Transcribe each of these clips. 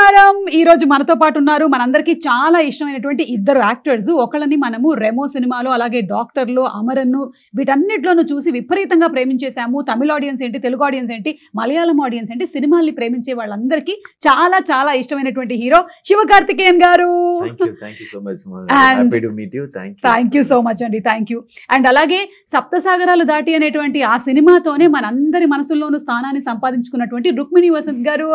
నమస్కారం. ఈ రోజు మనతో పాటు ఉన్నారు మనందరికీ చాలా ఇష్టమైనటువంటి ఇద్దరు యాక్టర్స్. ఒకళ్ళని మనము రెమో సినిమాలో, అలాగే డాక్టర్లో, అమరన్ను వీటన్నిటిలోనూ చూసి విపరీతంగా ప్రేమించేశాము. తమిళ ఆడియన్స్ ఏంటి, తెలుగు ఆడియన్స్ ఏంటి, మలయాళం ఆడియన్స్ ఏంటి, సినిమాల్ని ప్రేమించే వాళ్ళందరికీ చాలా చాలా ఇష్టమైనటువంటి హీరో శివకార్తికేయన్ గారు. Thank you so much. Happy to meet you. Thank you so much అండి. Thank you. అండ్ అలాగే సప్తసాగరాలు దాటి అనేటువంటి ఆ సినిమాతోనే మనందరి మనసుల్లోనూ స్థానాన్ని సంపాదించుకున్నటువంటి రుక్మిణి వసంత్ గారు,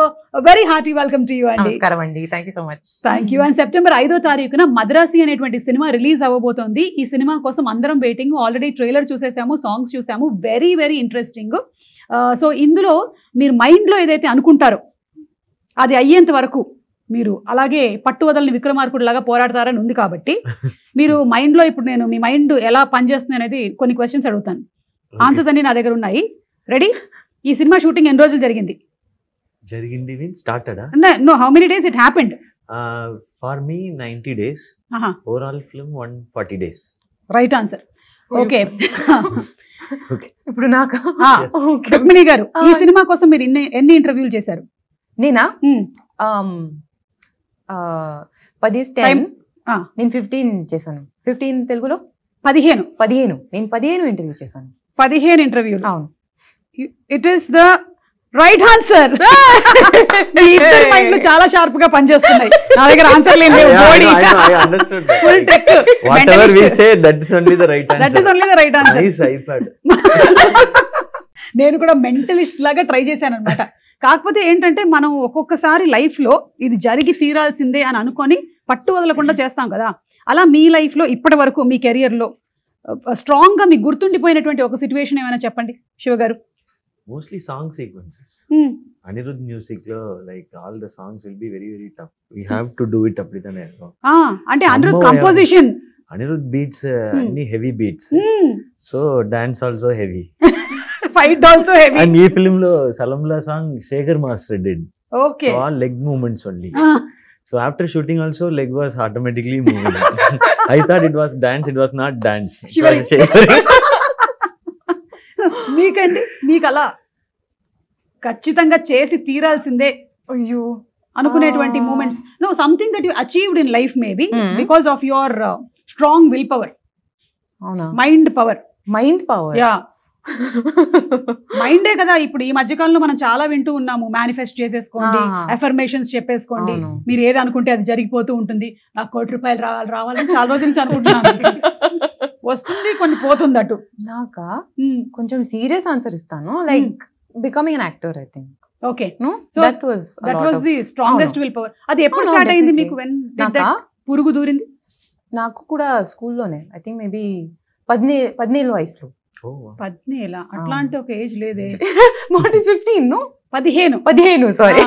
very hearty welcome to you అండి. నమస్కారం అండి. Thank you so much. Thank you. And September 5వ తారీఖున మద్రాసి అనేటువంటి సినిమా రిలీజ్ అవ్వబోతోంది. ఈ సినిమా కోసం అందరం వెయిటింగ్. ఆల్రెడీ ట్రైలర్ చూసేసాము, సాంగ్స్ చూసాము, వెరీ వెరీ ఇంట్రెస్టింగ్. సో ఇందులో మీరు మైండ్లో ఏదైతే అనుకుంటారో అది అయ్యేంత వరకు మీరు అలాగే పట్టు వదలని విక్రమార్కుడు లాగా పోరాడతారని ఉంది. కాబట్టి మీరు మైండ్లో ఇప్పుడు నేను మీ మైండ్ ఎలా పనిచేస్తుంది అనేది కొన్ని క్వశ్చన్స్ అడుగుతాను. ఆన్సర్స్ అన్ని నా దగ్గర ఉన్నాయి. రెడీ? ఈ సినిమా షూటింగ్ ఎన్ని రోజులు జరిగింది? Started? No, how many days it happened? For me, 90 days. Overall film, 140 days. Right answer. Okay. ఇప్పుడు నాకు రుక్మిణి గారు, ఈ సినిమా కోసం మీరు ఎన్ని ఇంటర్వ్యూలు చేశారు? నేనా 10 నేను 15 చేశాను. 15 తెలుగులో 15 నేను 15 ఇంటర్వ్యూ చేశాను. 15 ఇంటర్వ్యూలు. అవును. It is the right answer. ఇద్దరి మైండ్లు చాలా షార్ప్ గా పనిచేస్తున్నాయి. నా దగ్గర ఆన్సర్ లేదు. I understood that. Full tech. Whatever we say, that is only the right answer. That is only the right answer. Nice iPad. నేను కూడా మెంటలిస్ట్ లాగా ట్రై చేశాను అనమాట. కాకపోతే ఏంటంటే మనం ఒక్కొక్కసారి లైఫ్లో ఇది జరిగి తీరాల్సిందే అని అనుకొని పట్టు వదలకుండా చేస్తాం కదా. అలా మీ లైఫ్లో ఇప్పటి వరకు మీ కెరియర్లో స్ట్రాంగ్గా మీకు గుర్తుండిపోయినటువంటి ఒక సిచ్యువేషన్ ఏమైనా చెప్పండి శివగారు. Mostly song sequences. Anirudh music lo, like all the songs will be very very tough. We have to do it appaditane. Ante Anirudh composition. Anirudh beats any heavy beats. So dance also heavy. Fight also heavy. And ee film lo Salamla song Shekhar Master did. Okay. So all leg movements only. So after shooting also leg was automatically moving. I thought it was dance, it was not dance. It was Shekhar. మీకండి, మీకు అలా ఖచ్చితంగా చేసి తీరాల్సిందే అయ్యో అనుకునేటువంటి moments? No, something that you achieved in life maybe because of your strong will power. అవునా? Mind power. Yeah, మైండే కదా. ఇప్పుడు ఈ మధ్యకాలంలో మనం చాలా వింటూ ఉన్నాము, మేనిఫెస్ట్ చేసేసుకోండి, అఫర్మేషన్స్ చెప్పేసుకోండి, మీరు ఏది అనుకుంటే అది జరిగిపోతూ ఉంటుంది. నాకు ₹1 రావాలని చాలా రోజుల నుంచి అనుకుంటున్నాను. వస్తుంది, కొన్ని పోతుంది. అటు నాకా కొంచెం సీరియస్ ఆన్సర్ ఇస్తాను. Like becoming an actor, I think. Okay. So that was the strongest will power. అది ఎప్పుడు స్టార్ట్ అయింది మీకు? వెన్ పురుగు దూరింది? నాకు కూడా స్కూల్లోనే, ఐ థింక్ మేబీ 17 వయసులో. 17? అట్లాంటి ఒక ఏజ్ లేదే. 15 సారీ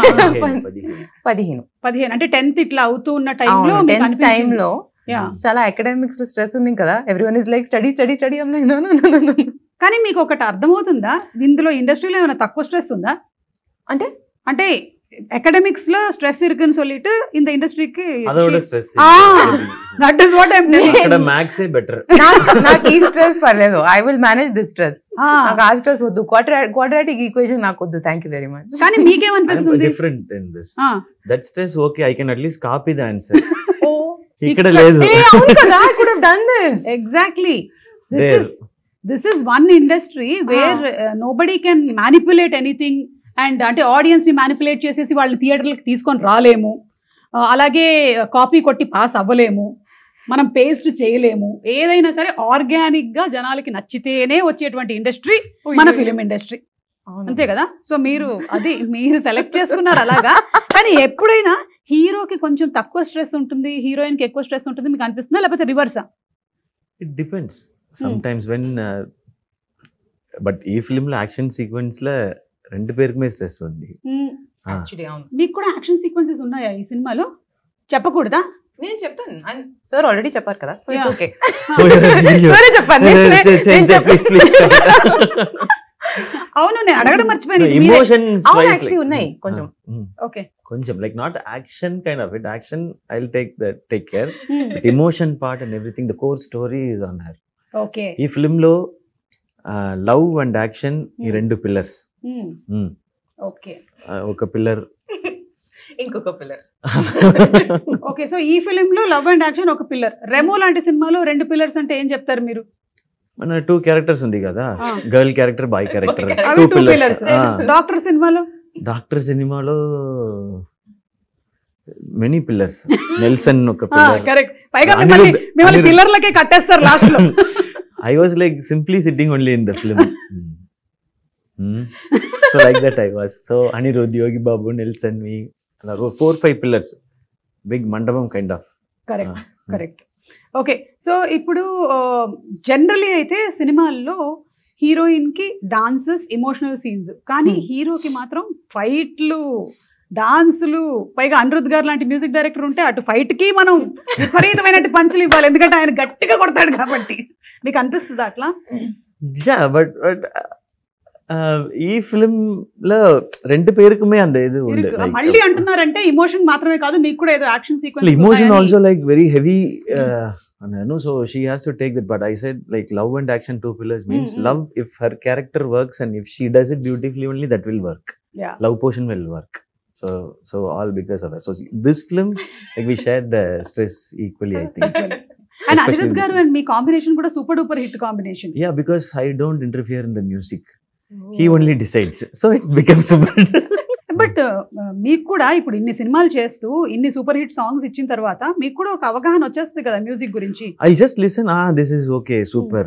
15 అంటే 10th ఇట్లా అవుతూ ఉన్న టైంలో చాలా అకాడమిక్స్ లో స్ట్రెస్ ఉంది కదా. Everyone is like study study study. కానీ మీకు ఒకటి అర్థమవుతుందా, ఇందులో ఇండస్ట్రీలో ఏమైనా తక్కువ స్ట్రెస్ ఉందా? అంటే అంటే అకాడమిక్స్ లో స్ట్రెస్ இருக்குன்னு சொல்லிட்டு இந்த ఇండస్ట్రీకి அதோட stress. That is what I am telling. ఇక్కడ మ్యాథ్స్ ఏ బెటర్. నాకు ఈ స్ట్రెస్ పర్లేదు. I will manage this stress. నాకు ఆ స్ట్రెస్ వద్దు. క్వాడ్రాటిక్ ఈక్వేషన్ నాకు వద్దు. Thank you very much. కానీ మీకేమనిపిస్తుంది? Different in this. That stress okay, I can at least copy the answers. ఇక్కడ లేదు. అవును కదా, I could have done this. Exactly. This is one industry where nobody can manipulate anything. And అంటే ఆడియన్స్ని manipulate చేసేసి వాళ్ళని థియేటర్లకు తీసుకొని రాలేము, అలాగే కాపీ కొట్టి పాస్ అవ్వలేము, మనం పేస్ట్ చేయలేము. ఏదైనా సరే ఆర్గానిక్గా జనాలకి నచ్చితేనే వచ్చేటువంటి ఇండస్ట్రీ మన ఫిలిం ఇండస్ట్రీ. అంతే కదా? సో మీరు సెలెక్ట్ చేసుకున్నారు అలాగా. కానీ ఎప్పుడైనా హీరోకి కొంచెం తక్కువ స్ట్రెస్ ఉంటుంది, హీరోయిన్కి ఎక్కువ స్ట్రెస్ ఉంటుంది మీకు అనిపిస్తుందా, లేకపోతే రివర్సా? It depends sometimes when. But ఈ ఫిలింలో యాక్షన్ సీక్వెన్స్లో రెండు పేరుకి మీద స్ట్రెస్ ఉంది. మీకు కూడా యాక్షన్ సీక్వెన్సెస్ ఉన్నాయా ఈ సినిమాలో? చెప్పకూడదా? నేను చెప్తాను. సార్ ఆల్రెడీ చెప్పారు కదా. అవును, నేను అడగడం మర్చిపోయాను. ఎమోషన్స్ ఉన్నాయి కొంచెం. ఓకే, కొంచెం like not action kind of it. Action I will take care. But emotion part and everything, the core story is on her. Okay. ఈ ఫిల్మ్ లో లవ్ అండ్ యాక్షన్ ఈ రెండు పిల్లర్స్. ఓకే. ఒక pillar ఇంకొక pillar. Okay, so ఈ film లో love and action ఒక pillar. Remo లాంటి సినిమాలో 2 పిల్లర్స్ అంటే ఏం చెప్తారు మీరు? మన 2 క్యారెక్టర్స్ ఉంది కదా, గర్ల్ క్యారెక్టర్, బాయ్ క్యారెక్టర్, అవి 2 2 పిల్లర్స్. పిల్లర్స్. డాక్టర్ సినిమాలో? డాక్టర్ సినిమాలో మెనీ పిల్లర్స్. నెల్సన్ ఒక పిల్లర్. కరెక్ట్. పైగా మిమ్మల్ని పిల్లర్లకే కట్టేస్తారు లాస్ట్ లో. I was like simply sitting only in the film. So like that I was. So Anirudh, Yogi Babu, Nelson, me, 4-5 pillars. Big mandapam kind of. Correct correct. Okay, so ఇప్పుడు generally అయితే సినిమాల్లో heroine కి dances, emotional scenes, కానీ హీరోకి మాత్రం ఫైట్లు, డాన్సులు, పైగా అనిరుద్ధ్ గారు లాంటి మ్యూజిక్ డైరెక్టర్ ఉంటే అటు ఫైట్ కి మనం విపరీతమైన పంచులు ఇవ్వాలి, ఎందుకంటే ఆయన గట్టిగా కొడతాడు కాబట్టి. మీకు అనిపిస్తుంది అట్లా? Yeah, but ఈ ఫిలిం లో 2 పేరుకుమే అంద ఇది ఉండే. మళ్ళీ అంటున్నారంటే ఎమోషన్ మాత్రమే కాదు, మీకు కూడా ఏదో action sequence. Emotion also like very heavy, so she has to take that. But I said like love and action 2 pillars means love. If her character works and if she does it beautifully, only that will work. Yeah. Love portion will work. So all because of that. So this film, like we shared the stress equally, I think. And Anirudh garu and me combination kuda super duper hit combination. Yeah, because I don't interfere in the music. He only decides. So it becomes super. But మీకు కూడా ఇప్పుడు ఇన్ని సినిమాలు చేస్తూ ఇన్ని super hit songs ఇచ్చిన తర్వాత మీకు కూడా ఒక అవగాహన వచ్చేస్తుంది కదా మ్యూజిక్ గురించి. I'll just listen. This is okay, super.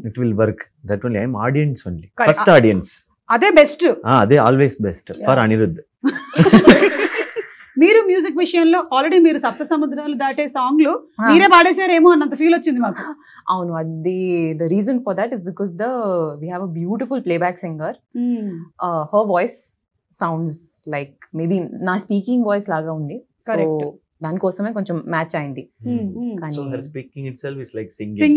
It will work. That only I'm audience only. First audience. అదే బెస్ట్. అదే ఆల్వేస్ బెస్ట్ ఫర్ అనిరుద్ధ్. మీరు మ్యూజిక్ విషయంలో ఆల్రెడీ మీరు సప్త సముద్రాలు దాటే సాంగ్లు మీరే పాడేశారేమో అన్నంత ఫీల్ వచ్చింది మాకు. అవును, అది the reason for that is because we have a beautiful playback singer. Her voice sounds like maybe నా స్పీకింగ్ వాయిస్ లాగా ఉంది. సో దానికోసమే కొంచెం మ్యాచ్ అయింది. So her speaking itself is like singing.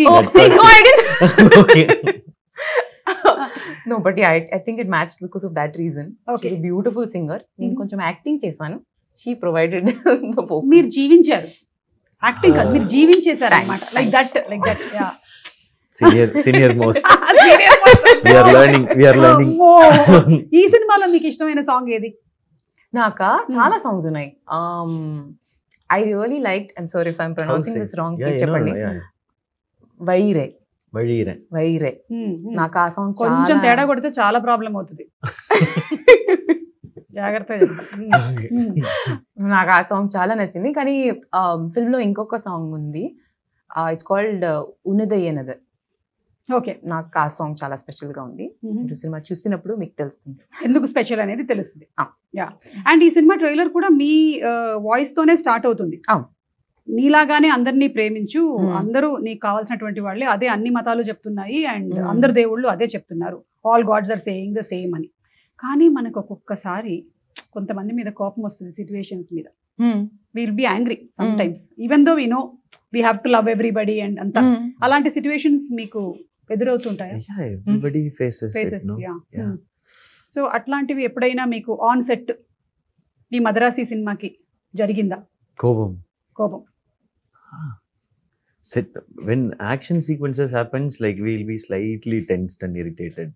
No, but yeah, I think it matched because of that reason. Okay. She's a beautiful singer. నేను కొంచెం acting చేశాను. She provided the vocal. మీరు జీవించారు, యాక్టింగ్ కాదు, మీరు జీవించేశారు అన్నమాట. Like that yeah. Senior most. We are learning. ఈ సినిమాలో మీకు ఇష్టమైన సాంగ్ ఏది? నాకా చాలా సాంగ్స్ ఉన్నాయి. I really liked, and sorry if I'm pronouncing this wrong, please చెప్పండి. వైరే. నాకు ఆ సాంగ్ కొంచెం తేడా కొడితే చాలా ప్రాబ్లం అవుతుంది, జాగ్రత్తగా. నాకు ఆ సాంగ్ చాలా నచ్చింది. కానీ ఫిల్మ్ లో ఇంకొక సాంగ్ ఉంది, ఇట్స్ కాల్డ్ ఉన్నదయ్యనది. ఓకే, నాకు ఆ సాంగ్ చాలా స్పెషల్ గా ఉంది. మీరు సినిమా చూసినప్పుడు మీకు తెలుస్తుంది ఎందుకు స్పెషల్ అనేది తెలుస్తుంది. అండ్ ఈ సినిమా ట్రైలర్ కూడా మీ వాయిస్ తోనే స్టార్ట్ అవుతుంది. నీలాగానే అందరినీ ప్రేమించు, అందరూ నీకు కావాల్సినటువంటి వాళ్ళే, అదే అన్ని మతాలు చెప్తున్నాయి అండ్ అందరు దేవుళ్ళు అదే చెప్తున్నారు, all gods are saying the same అని. కానీ మనకు ఒక్కొక్కసారి కొంతమంది మీద కోపం వస్తుంది, సిచ్యువేషన్స్ మీద. Will be angry sometimes even though we know we have to love everybody and అంతా. అలాంటి సిచ్యువేషన్స్ మీకు ఎదురవుతుంటాయా? Everybody faces it, no? Yeah. So అట్లాంటివి ఎప్పుడైనా మీకు ఆన్ సెట్ ఈ మద్రాసి సినిమాకి జరిగిందా కోపం? set when action sequences happens, like we'll be slightly tensed and irritated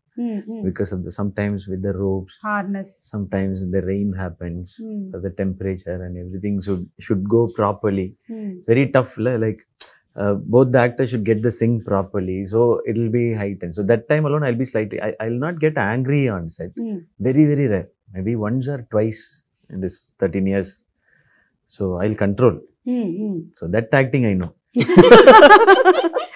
because of the sometimes with the ropes harness, sometimes the rain happens, the temperature and everything should go properly. Very tough, like both the actors should get the sync properly, so it will be heightened. So that time alone I'll be slightly, I'll not get angry on set. Very very rare, maybe once or twice in this 13 years, so I'll control. So that acting I know.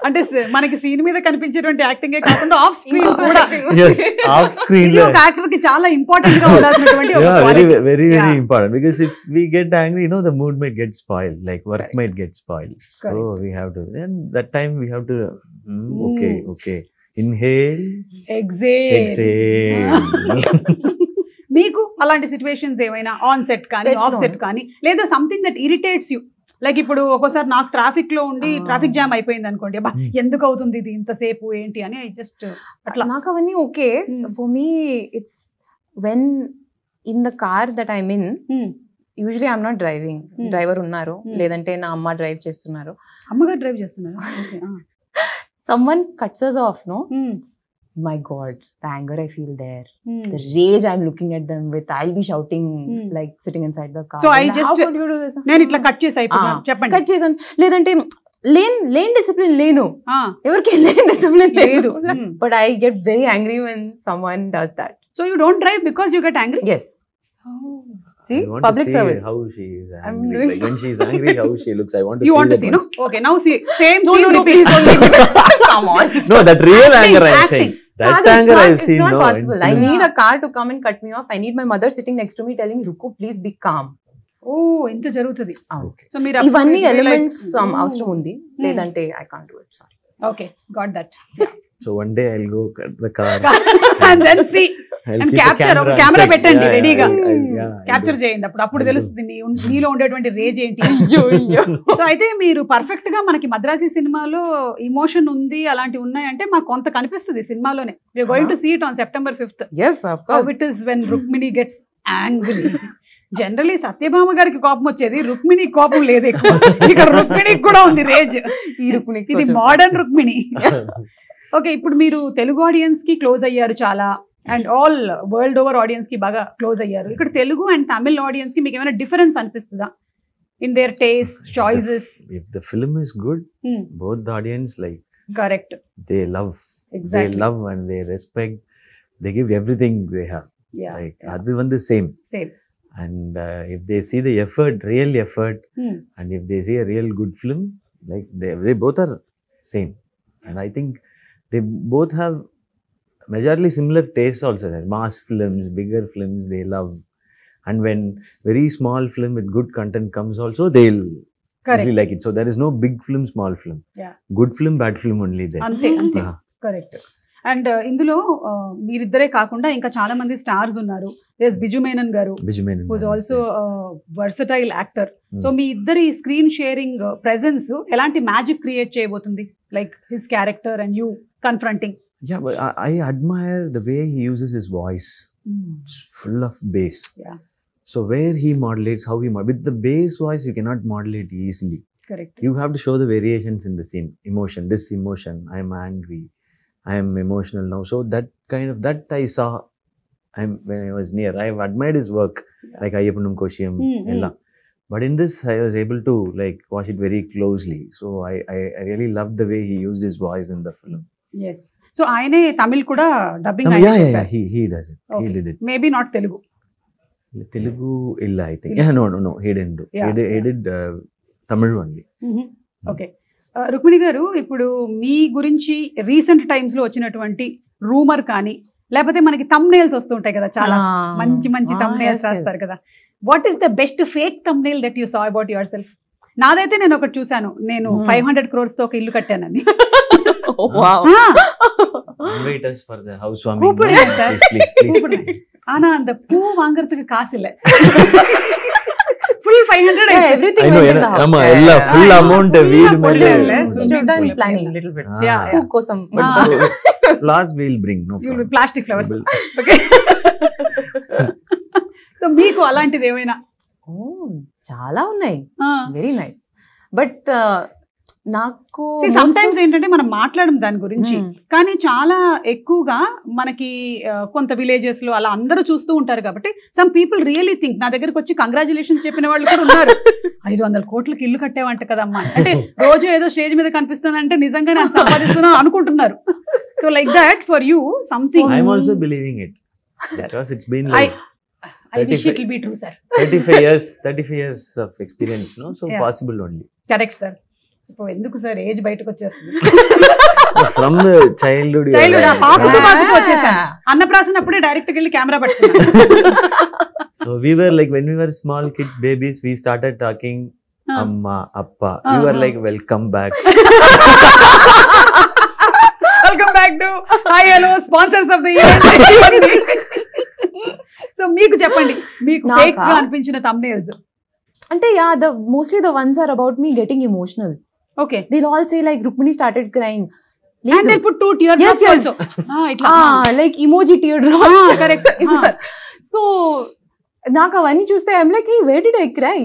అంటే మనకి scene మీద కనిపించేటువంటి యాక్టింగే కాకుండా off screen కూడా, yes, off screen ఒక actor కి చాలా important గా ఉండాల్సినటువంటి ఒక very very very important, because if we get angry, you know, the mood might get spoiled, like work might get spoiled. So we have to, and that time we have to okay inhale, exhale. మీకు అలాంటి situations ఏమైనా on set కానీ of set కానీ, లేదా something that irritates you? Like ఇప్పుడు ఒక్కోసారి నాకు traffic లో ఉండి ట్రాఫిక్ జామ్ అయిపోయింది అనుకోండి, అబ్బా ఎందుకు అవుతుంది ఇది ఇంతసేపు ఏంటి అని, ఐ జస్ట్ అట్లా. నాకు అవన్నీ okay. For me it's when in the car that I mean, usually I'm not driving, driver ఉన్నారు, లేదంటే నా అమ్మ డ్రైవ్ చేస్తున్నారు. అమ్మగారు డ్రైవ్ చేస్తున్నారు. Someone cuts us off, no, my God, the anger I feel there, the rage I'm looking at them with, I'll be shouting like sitting inside the car. So I How just could you do this? నేను ఇట్లా cut చేసి అయిపోయాను చెప్పండి. Cut చేసాను. లేదంటే lane discipline లేను, ఆ, ఎవరికి లేని డిసిప్లిన్ లేదు. లేదు. But I get very angry when someone does that. So you don't drive because you get angry? Yes. See, I want public to see service. how she is I'm angry. doing- Like when she is angry, how she looks. I want to You see want to that see, no? once. Okay, now see, same No, scene no, no, repeat. please don't leave me. Come on. No, that real Acting, anger I'm acting. saying. That It's anger not- I've it's seen. not No, possible. I in films. need a car to come and cut me off. I need my mother sitting next to me telling, Ruko, please be calm. ఓ ఇంత జరుగుతుంది. Okay. So మీరు ఇవన్నీ elements అవసరం ఉంది, లేదంటే I can't do it. Sorry. Okay, got that. So one day I'll go cut the car. And then see, I'll and keep capture, the ఒక camera camera and check. పెట్టండి Yeah, రెడీగా. I'll capture do. చేయండి, అప్పుడు I'll do. తెలుస్తుంది నీలో ఉండేటువంటి raise ఏంటి. అయ్యో అయ్యో. సో అయితే మీరు పర్ఫెక్ట్ గా మనకి మద్రాసి సినిమాలో ఇమోషన్ ఉంది అలాంటివి ఉన్నాయంటే మాకు కొంత కనిపిస్తుంది సినిమాలోనే. We are going to see it on September 5th. Yes, of How course. it is when Rukmini gets angry. Generally Satyabhama గారికి కోపం వచ్చేది, రుక్మిణి కోపం లేదు ఎక్కువ. ఇక్కడ రుక్మిణికి కూడా ఉంది రేజ్. ఈ రుక్మిణి ఇది మోడర్న్ రుక్మిణి. ఓకే, ఇప్పుడు మీరు తెలుగు ఆడియన్స్ కి క్లోజ్ అయ్యారు చాలా, and all world over audience కి బాగా క్లోజ్ అయ్యారు. ఇక్కడ తెలుగు అండ్ తమిళ్ ఆడియన్స్ కి మీకు ఏమైనా డిఫరెన్స్ అనిపిస్తుందా in there taste, choices? If the film is good, both the audience like correct, they love. They exactly, love and they respect. They give everything they have. Like adu vandu same. Same. And if they see the effort, real effort, and if they see a real good film, like they both are same. And I think they both have majorly similar tastes also. There mass films, bigger films they love, and when very small film with good content comes also, they'll correct, really like it. So there is no big film, small film. Yeah. Good film, bad film only there. అంతే అంతే, Ah. Correct. And ఇందులో మీరిద్దరే కాకుండా ఇంకా చాలా మంది stars ఉన్నారు. There Biju Menon garu, Biju Menon. Who's also versatile actor. So మీ ఇద్దరి స్క్రీన్ షేరింగ్ ప్రెజెన్స్ ఎలాంటి మ్యాజిక్ క్రియేట్ చేయబోతుంది? Like his character and you confronting. Yeah, but I admire the way he uses his voice. It's full of bass. Yeah. So where he modulates, how he with the bass voice, you cannot modulate easily. Correct. You have to show the variations in the scene. Emotion, this emotion, I am angry, I am emotional now. So that kind of that I saw. When I was near, I have admired his work, like Ayyapanam Koshiyam, ella. But in this, I was able to like watch it very closely. So I really loved the way he used his voice in the film. Yes. So ఆయనే తమిళ్ కూడా dubbing Yeah. He does it. He did it. Maybe not Telugu. Telugu illa, I think. Yeah, no. He didn't do. Yeah, He did Tamil only. Okay, Rukmini గారు, ఇప్పుడు మీ గురించి recent times లో వచ్చినటువంటి rumour కానీ, లేకపోతే మనకి thumbnails వస్తుంటాయి కదా, చాలా మంచి మంచి thumbnails రాస్తారు కదా. What is the best fake thumbnail that you saw about your self? నాదైతే నేను ఒకటి చూసాను, నేను 500 crores తో ఒక ఇల్లు కట్టానని. Invite us for the housewarming. கூப்பிடுங்க sir. Please. ஆனா அந்த பூ வாங்குறதுக்கு காசு இல்ல. full 500. Everything I know, went in the house. amma, ella full amount Full weed amount. made. Swimming Done pool planning application. little bit. Yeah. Poo kosam. Flowers we'll bring, no You will problem. plastic flowers. We'll- okay. So మీకు అలాంటిది ఏమైనా? చాలా ఉన్నాయి, very nice. But నాకు some times ఏంటంటే మనం మాట్లాడడం దాని గురించి, కానీ చాలా ఎక్కువగా మనకి కొంత విలేజెస్ లో అలా అందరూ చూస్తూ ఉంటారు కాబట్టి సమ్ పీపుల్ రియలీ థింక్, నా దగ్గరకు వచ్చి కంగ్రాచులేషన్స్ చెప్పిన వాళ్ళు కూడా ఉన్నారు, 500 కోట్లకి ఇల్లు కట్టేవంట కదమ్మా, అంటే రోజు ఏదో స్టేజ్ మీద కనిపిస్తానంటే నిజంగా నేను సంపాదిస్తున్నాను అనుకుంటున్నారు. So like that for you something. I'm also believing it because it's been like I wish it will be true, sir. 35 years of experience, no? So Yeah. possible only. Correct sir. ఇప్పుడు ఎందుకు sir age బయటకు వచ్చేస్తుంది? From the childhood. you are Childhood, like- పాపతో పాపతో వచ్చేసాను. అన్నప్రాసన అప్పుడే direct వెళ్ళి కెమెరా పట్టుకున్నాను. So we were like, when we were small kids, babies, we started talking Amma, Appa. We were like, welcome back. Welcome back to hello sponsors of the year. So మీకు చెప్పండి, మీకు నాకా? Fake గా అనిపించిన thumbnails. అంటే mostly the ones are about me getting emotional. Okay, They'll all say like Rukmini started crying. and they put 2 teardrops Yes, yes. also. ఇట్లా Like emoji teardrops. correct. So నాకు అవన్నీ చూస్తే I'm like, hey, where did I cry?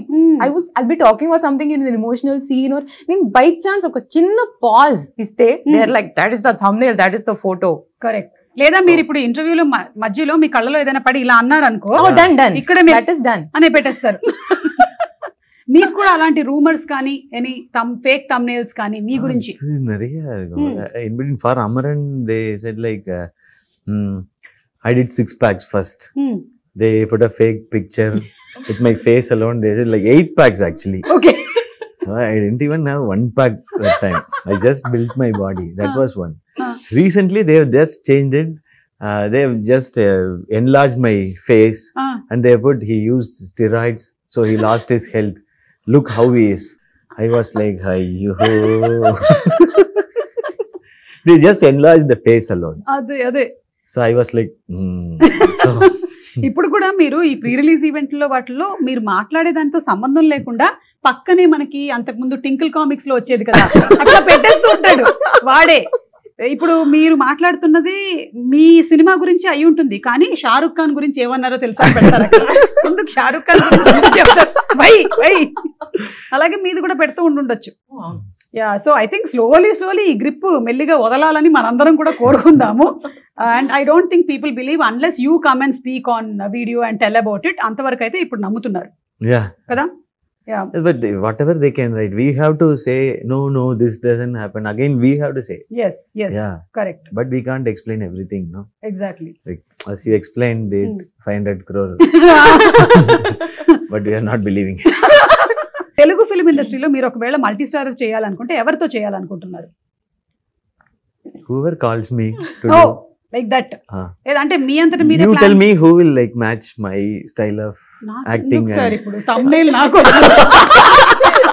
I'll be talking about something in an emotional scene, or నేను by chance ఒక చిన్న pause ఇస్తే they're like, that is the thumbnail, that is the photo. Correct. లేదా మీరు ఇప్పుడు ఇంటర్వ్యూలో మధ్యలో మీ కళ్ళలో ఏదైనా పడి ఇలా అన్నారు అనుకో, done. ఇక్కడ That is done. అనే పెట్టేస్తారు. మీకు కూడా అలాంటి రూమర్స్ కానీ ఎనీ ఫేక్ thumbnails కానీ మీ గురించి? In between for Amaran, they said like, I did 6 packs first. They put a fake picture with my face alone. They said like 8 packs actually. Okay. So I didn't even have 1 pack that time. I just built my body. That was one. Recently, they have just changed it. They have just enlarged my face, and they put he used steroids, so he lost his health. Look how he is. I was like, "Ayyo." They just enlarged the face alone. అదే. So I was like, So, ఇప్పుడు కూడా మీరు ఈ pre release ఈవెంట్లో వాటిలో మీరు మాట్లాడే దాంతో సంబంధం లేకుండా పక్కనే మనకి అంతకుముందు టింకిల్ కామిక్స్ లో వచ్చేది కదా, అట్లా పెట్టేస్తూ ఉంటాడు వాడే. ఇప్పుడు మీరు మాట్లాడుతున్నది మీ సినిమా గురించి అయి ఉంటుంది, కానీ షారుఖ్ ఖాన్ గురించి ఏమన్నారో తెలుసా పెడతారు. ఎందుకు షారుఖ్ ఖాన్ గురించి చెప్తారు, వై అలాగే మీది కూడా పెడుతూ ఉండుండొచ్చు. Yeah, so I think slowly ఈ గ్రిప్ మెల్లిగా వదలాలని మనందరం కూడా కోరుకుందాము. And I don't think people believe unless you come and speak on video and tell about it. అంతవరకు అయితే ఇప్పుడు నమ్ముతున్నారు కదా. Yeah. But whatever they can write, we have to say, no, this doesn't happen. Again, we have to say. Yes, Yeah. Correct. But we can't explain everything, no? Exactly. Like, as you explained it, 500 crore. But we are not believing it. Telugu film ఇండస్ట్రీలో మీరు ఒకవేళ multi starrer చేయాలనుకుంటే ఎవరితో చేయాలనుకుంటున్నారు? Whoever calls me to Oh, do. like that. అంటే మీ అంతట మీరే You tell me who will like match my style of acting. Sir ఇప్పుడు thumbnail నాకు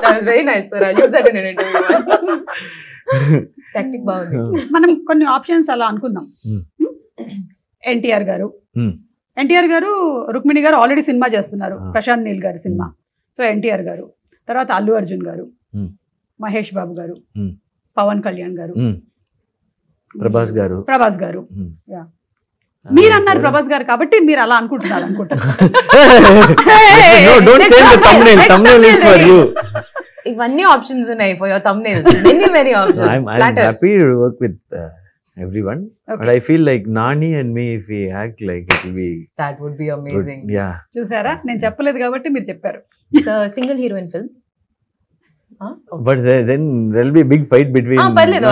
That was very nice, sir. I'll use that in an interview. Tactic బాగుంది. మనం కొన్ని options అలా అనుకుందాం. ఎన్టీఆర్ గారు రుక్మిణి గారు ఆల్రెడీ సినిమా చేస్తున్నారు, ప్రశాంత్ నీల్ గారి సినిమా. సో ఎన్టీఆర్ గారు, తర్వాత అల్లు అర్జున్ గారు, మహేష్ బాబు గారు, పవన్ కళ్యాణ్ గారు, ప్రభాస్ గారు. మీరు అన్నారు ప్రభాస్ గారు కాబట్టి మీరు అలా అనుకుంటున్నారు అనుకుంటారు. No, don't change the thumbnail. Thumbnail is for you. ఇవన్నీ ఆప్షన్స్ ఉన్నాయి for your thumbnails. Many options. I'm happy to work with everyone. Okay. But I feel like Nani and me, if we act like it will be. That would be amazing. Good. Yeah. చూసారా, నేను చెప్పలేదు కాబట్టి మీరు చెప్పారు. It's a single heroine film. Okay. But then there'll be a big fight between. Parledu.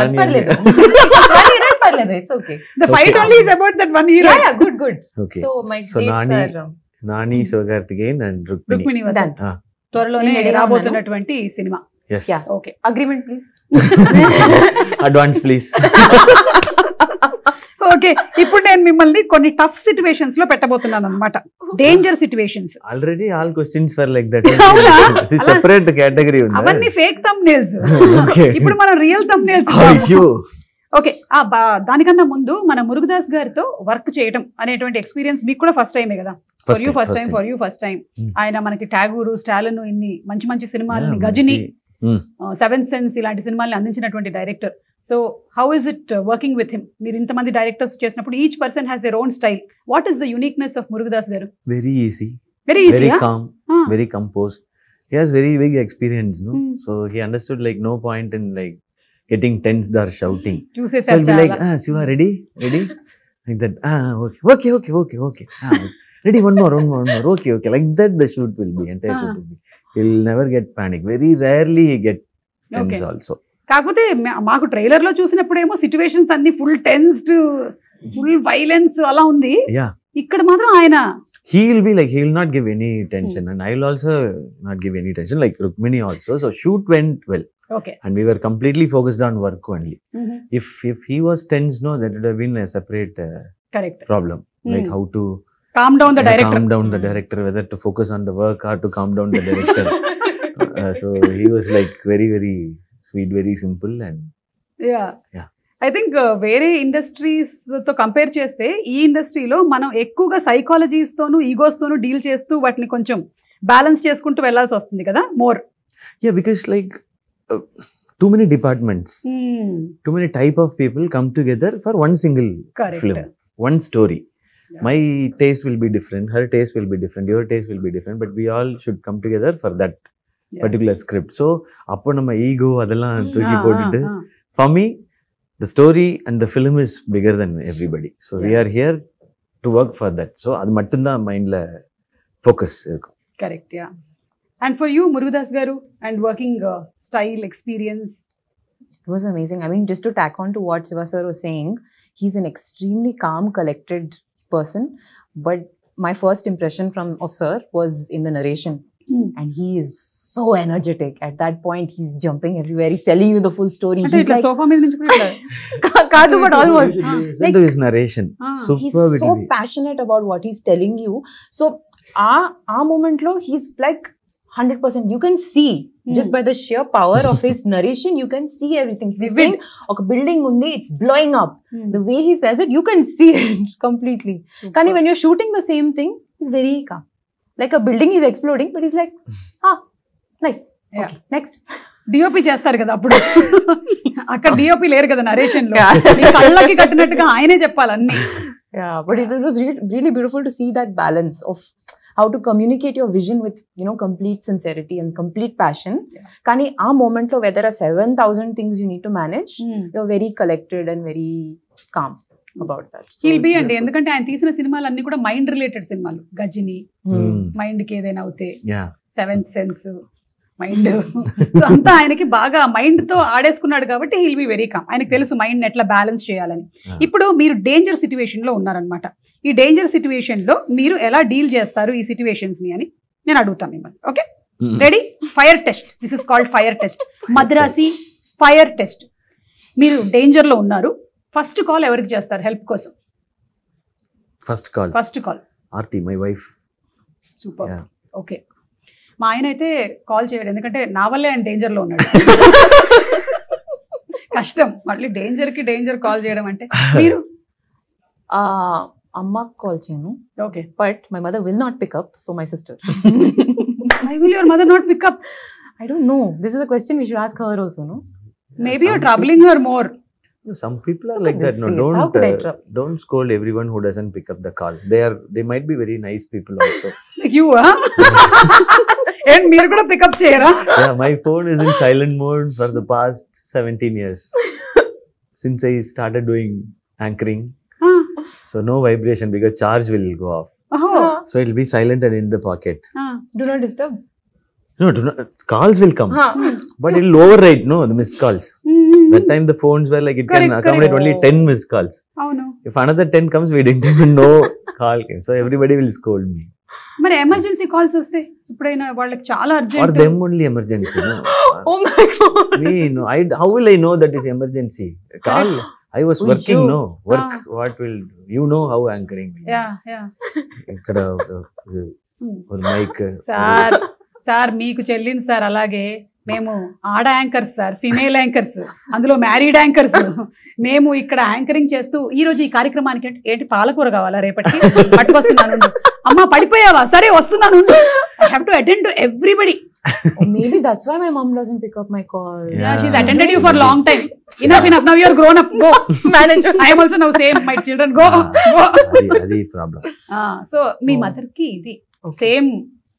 It's okay. The fight only is about that one hero. Yeah, good. Okay. So my dates are Nani, Sivakarthikeyan and Rukmini was done. త్వరలోనే రాబోతున్నటువంటి cinema. Yes. Yeah. Okay. Agreement please. Advance please. Okay, ఇప్పుడు నేను మిమ్మల్ని కొన్ని tough situations లో పెట్టబోతున్నాను అన్నమాట. Danger situations. Already all questions were like that. అవునా? It's a separate category ఉంది. అవన్నీ ఫేక్ thumbnails. Okay. ఇప్పుడు మనం రియల్ thumbnails. ఓకే, దానికన్నా ముందు మన మురుగదాస్ గారితో వర్క్ చేయడం అనేటువంటి ఎక్స్పీరియన్స్ మీకు కూడా ఫస్ట్ టైమే కదా? For you first time. ఆయన మనకి టాగూరు, స్టాలిన్ ఇన్ని మంచి మంచి సినిమాలని, గజని, సెవెంత్ సెన్స్ ఇలాంటి సినిమాల్ని అందించినటువంటి director. So how is it working with him? మీరు ఇంతమంది డైరెక్టర్స్ చేసినప్పుడు each person has their own style. What is the uniqueness of Murugadoss గారు? Very easy. Very calm, very composed. He has very big experience, no? So he understood like no point in like getting tensed or shouting. So he'll be like, Siva, ready? Like that. Okay. Ready, one more. Okay. Like that the shoot will be, entire shoot will be. He'll never get panic. Very rarely he get tense also. కాకపోతే మాకు trailer లో చూసినప్పుడేమో situations అన్ని full tensed, full violence అలా ఉంది. ఇక్కడ మాత్రం ఆయన he will be like, he will not give any tension, and I will also not give any tension, like Rukmini also. So shoot went well. Okay. And we were completely focused on work only. If he was tense, no, that would have been a separate correct problem. Like how to calm down the director, whether to focus on the work or to calm down the director. So he was like very, very sweet, very simple, and yeah. I think వేరే industries తో compare చేస్తే ఈ ఇండస్ట్రీలో మనం ఎక్కువగా psychologies తోను, egos తోను deal చేస్తూ వాటిని కొంచెం బ్యాలెన్స్ చేసుకుంటూ వెళ్లాల్సి వస్తుంది కదా, more. Yeah, because like too many departments, too many type of people come together for one single film, one story. My taste will be different, her taste will be different, your taste will be different, but we all should come together for that particular script. So appo nama ego adella thooki potittu, for me the story and the film is bigger than everybody. So we are here to work for that. So அது மட்டும்தான் மைண்ட்ல focus இருக்கும். Correct, yeah. And for you, Murugadas garu, and working style experience? It was amazing. I mean, just to tack on to what Siva sir was saying, he's an extremely calm, collected person. But my first impression of sir was in the narration. And he is so energetic. At that point, he's jumping everywhere. He's telling you the full story. He's like, sofa మీద నుంచి కూడా Kadu, but almost. Listen to his narration. He's so passionate about what he's telling you. So, our moment lo, he's like 100%. You can see just by the sheer power of his narration, you can see everything. He's saying, "Okay, building undi, it's blowing up." The way he says it, you can see it completely. Kani, when you're shooting the same thing, he's very calm. Like a building is exploding, but he's like, nice. Yeah. Okay, next. DOP చేస్తారు కదా అప్పుడు, అక్కడ DOP లేరు కదా narration లో, కళ్ళకి కట్టినట్టుగా ఆయనే చెప్పాలి అన్ని. Yeah, but it was really beautiful to see that balance of how to communicate your vision with, complete sincerity and complete passion. Kani aa moment lo, where there are 7,000 things you need to manage, you're very collected and very calm about that. So He'll be అండి, ఎందుకంటే ఆయన తీసిన సినిమాలు అన్ని కూడా mind related సినిమాలు. Ghajini, mind కి ఏదైనా అవుతే, సెవెంత్ సెన్స్, మైండ్, అంతా ఆయనకి బాగా మైండ్ తో ఆడేసుకున్నాడు కాబట్టి హీల్ బి వెరీ కామ్. ఆయనకు తెలుసు మైండ్ ఎట్లా బ్యాలెన్స్ చేయాలని. ఇప్పుడు మీరు డేంజర్ సిచ్యువేషన్ లో ఉన్నారనమాట. ఈ డేంజర్ సిచ్యువేషన్ లో మీరు ఎలా డీల్ చేస్తారు ఈ సిచ్యువేషన్స్ ని అని నేను అడుగుతాను మిమ్మల్ని. Okay, ready? Fire test. This is called fire test. Madrasi fire test. మీరు డేంజర్ లో ఉన్నారు. ఫస్ట్ కాల్ ఎవరికి చేస్తారు హెల్ప్ కోసం? First call Aarti, my wife. Super. Okay, మా ఆయన అయితే కాల్ చేయడు, ఎందుకంటే నా వల్లే ఆయన డేంజర్ లో ఉన్నాడు. కష్టం మళ్ళీ డేంజర్ కాల్ చేయడం అంటే. మీరు? అమ్మ కాల్ చేయను. Okay, but my mother will not pick up, so my sister. Why will your mother not pick up? I don't know. This is a question we should ask her also, no? Maybe you're troubling her more. Some people are like that. No, don't scold everyone who doesn't pick up the call. They might be very nice people also. Like you, huh? And మీరు కూడా pick up చేయరా? Yeah, my phone is in silent mode for the past 17 years. Since I started doing anchoring. So no vibration because charge will go off. So it will be silent and in the pocket. Do not disturb. No, do not. Calls will come, but it will override. No, the missed calls. That time the phones were like it can accommodate only 10 missed calls. Oh no. If another 10 comes, we didn't even know call came. So everybody will scold me. మరి emergency calls వస్తే ఇప్పుడైనా వాళ్ళకి చాలా urgent. For them only emergency. No. Oh my God. Me no. How will I know that is emergency? Call. I was working. No work. What will you know how anchoring? Yeah. ఇక్కడ ఒక mic. Sir మీకు చెల్లింది sir. అలాగే మేము ఆడ anchors sir, female anchors, అందులో married anchors. మేము ఇక్కడ యాంకరింగ్ చేస్తూ ఈ రోజు ఈ కార్యక్రమానికి ఏంటి పాలకూర కావాలా రేపటికి పట్టుకొస్తున్నాను. అమ్మా పడిపోయావా? సరే వస్తున్నాను. I have to attend to everybody. Maybe that's why my mom doesn't pick up my call. Yeah, she's attended you for a long time. Enough. Now you are grown up. Go. Manager. I am also now same. My children go. Adi problem. So me mother కి ఇది same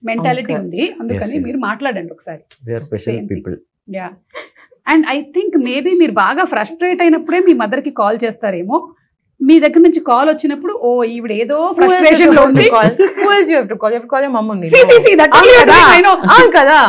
mentality ఉంది, అందుకని మీరు మాట్లాడండి ఒకసారి. They are special people. Yeah. And I think maybe మీరు బాగా frustrate అయినప్పుడే మీ మదర్ కి కాల్ చేస్తారేమో. మీ దగ్గర నుంచి కాల్ వచ్చినప్పుడు ఓ ఈవిడ ఏదో ఫ్రస్ట్రేషన్ లో ఉంది. Who else you have to call? You have to call your mom only. See, that I know. కదా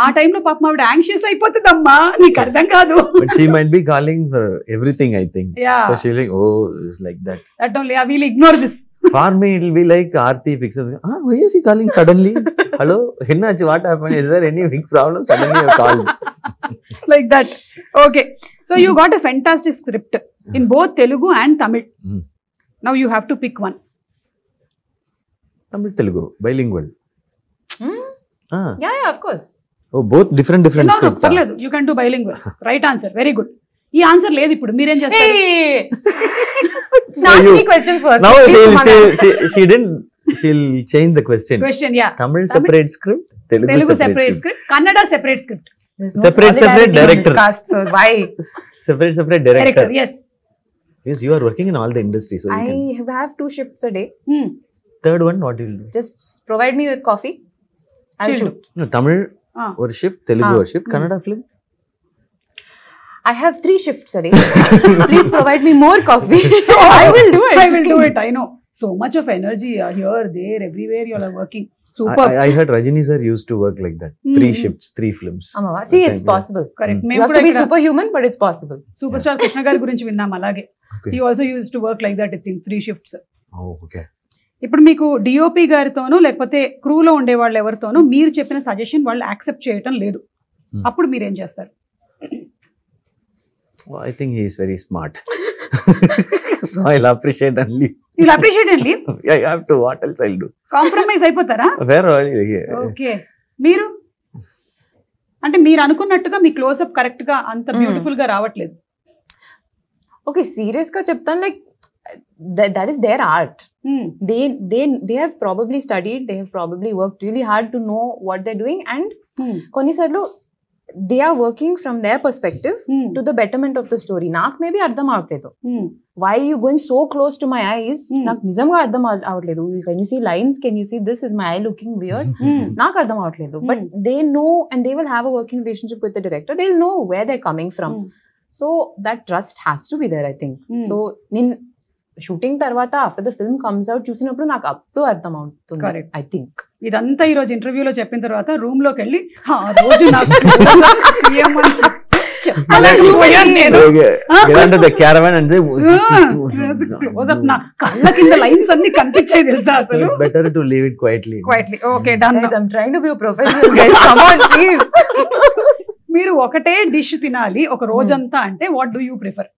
ఆ టైం లో పాపం ఆవిడ యాంగ్షియస్ అయిపోతుందమ్మా, నీకు అర్థం కాదు. But she might be calling for everything, I think. Yeah. So she's like, oh, it's like that. That only I will ignore this. For me, it will be like Aarti fixes. Why is he calling suddenly? Hello, Hinnachi, what happened? Is there any big problem? Suddenly you called. Like that. Okay. So you got a fantastic script in both Telugu and Tamil. Now you have to pick one. Tamil, Telugu, bilingual. Yeah, of course. Oh, both different No, script. parledu. You can do bilingual. Right answer. Very good. ఈ answer లేదు ఇప్పుడు, మీరేం చేస్తారు? Ask me questions first. Now she'll change the question. Yeah. Tamil separate script, Telugu separate script, Kannada separate script. No separate director. Cast, so why? Separate director. Yes. Yes, you are working in all the industries. So I have 2 shifts a day. Third one, what will you do? Just provide me with coffee. I'll shoot. No, Tamil or shift, Telugu or shift, Kannada film. I have 3 shifts a day. Please provide me more coffee. I will do it. I will do it. I know. So much of energy here, there, everywhere you all are working. Super. I heard Rajini sir used to work like that. 3 shifts, 3 films. See, it's possible. Correct. You have to be superhuman, but it's possible. Superstar Krishna గారి గురించి విన్నాం అలాగే. Okay. He also used to work like that. It seems 3 shifts. Oh, okay. ఇప్పుడు మీకు DOP గారితోనూ లేకపోతే క్రూలో ఉండే వాళ్ళు ఎవరితోనూ మీరు చెప్పిన సజెషన్ వాళ్ళు యాక్సెప్ట్ చేయటం లేదు, అప్పుడు మీరు ఏం చేస్తారు? Well, I think he is very smart. So I'll appreciate and leave. You'll appreciate and leave? I have to. What else I'll do? Compromise అయిపోతారా? Where are you? ఓకే. మీరు అంటే మీరు అనుకున్నట్టుగా మీ క్లోజ్అప్ కరెక్ట్ గా అంత బ్యూటిఫుల్ గా రావట్లేదు. Okay, serious గా చెప్తాను, like that is their art. They have probably studied, they have probably worked really hard to know what they're doing, and కొన్నిసార్లు they are working from their perspective to the betterment of the story. నాకు maybe అర్థం అవట్లేదు. Why are you going so close to my eyes? నాకు నిజంగా అర్థం అవట్లేదు. Can you see lines? Can you see this? Is my eye looking weird? నాకు అర్థం అవట్లేదు. But they know, and they will have a working relationship with the director. They'll know where they're coming from. So that trust has to be there, I think. So నేను shooting తర్వాత after the film comes out చూసినప్పుడు నాకు అప్పుడు అర్థం అవుతుంది, I think. ఇదంతా ఈ రోజు ఇంటర్వ్యూలో చెప్పిన తర్వాత రూమ్ లోకి వెళ్ళి ఆ రోజు నాకు నా కళ్ళ కింద లైన్స్ అన్ని కనిపించాయి తెలుసా అసలు. Better to leave it quietly. Okay, done. I am trying to be a professional guys, come on please. మీరు ఒకటే డిష్ తినాలి ఒక రోజంతా అంటే వాట్ డూ యూ ప్రిఫర్?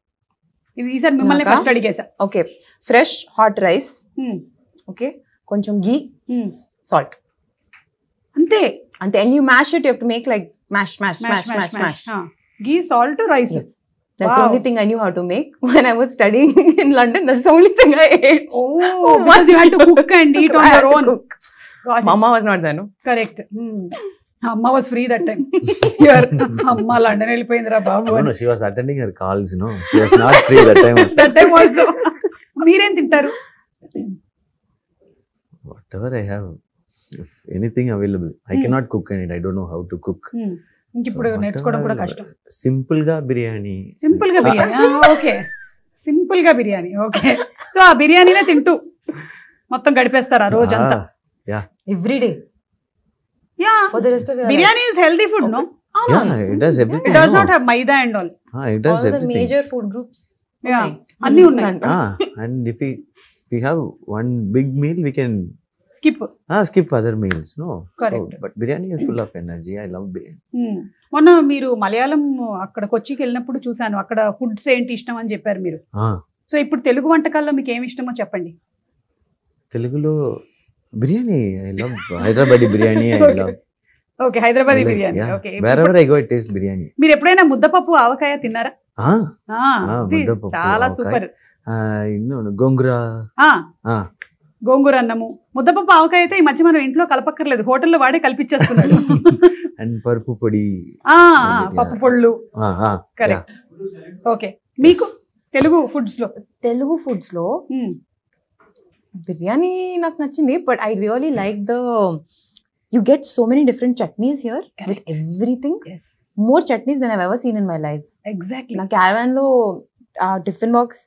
ఈసారి మిమ్మల్ని ఫస్ట్ అడిగేసా. Okay, fresh hot rice, okay, కొంచెం ఘీ, సాల్ట్, అంతే అంతే. And you mash it, you have to make like mash mash mash mash mash. Ghee, salt, rice. That's the only thing I knew how to make when I was studying in London. That's the only thing I ate. Oh, because you had to cook and eat on your own. Mama was not there, no? Correct. Amma was free that time. Here, Amma London వెళ్ళిపోయిందిరా బాబు. No, she was attending her calls, you know. She was not free that time also. That time also. మీరేం తింటారు? Whatever I have, if anything available. I cannot cook and I don't know how to cook. ఇప్పుడు నేర్చుకోవడం కూడా కష్టం. Simple గా biryani. Simple గా biryani, okay. Simple గా biryani, okay. So ఆ బిర్యానీనే తింటూ మొత్తం గడిపేస్తారు ఆ రోజంతా. Every day. Yeah. For the rest of your biryani is healthy food, no? Yeah, it does everything. It does not have maida and all. It does all everything. the major food groups. Yeah. Anni unnai. And if we have one big meal, we can skip other meals, no? Correct. So, but biryani is full of energy. I love biryani. మొన్న మీరు మలయాళం అక్కడ కొచ్చికి వెళ్ళినప్పుడు చూసాను, అక్కడ foods ఏంటి ఇష్టం అని చెప్పారు మీరు. సో ఇప్పుడు తెలుగు వంటకాల్లో మీకు ఏమి ఇష్టమో చెప్పండి. తెలుగులో biryani, I love Hyderabadi biryani. I love. Okay, Hyderabadi biryani. Okay. Wherever I go, I taste biryani. మీరు ఎప్పుడైనా ముద్దపప్పు ఆవకాయ తిన్నారా? ముద్దపప్పు చాలా సూపర్. గోంగూర అన్నము, ముద్దపప్పు ఆవకాయ అయితే ఈ మధ్య మనం ఇంట్లో కలపక్కర్లేదు, హోటల్లో వాడే కల్పించేస్తున్నాడు. అండ్ పరుపు పొడి, పప్పు పొళ్ళు. కరెక్ట్. ఓకే, మీకు తెలుగు ఫుడ్స్ లో బిర్యానీ నాకు నచ్చింది, but I really like the you get so many different chutneys here with everything. More chutneys then I've ever seen in my life. Exactly. నా క్యారవాన్ లో టిఫిన్ బాక్స్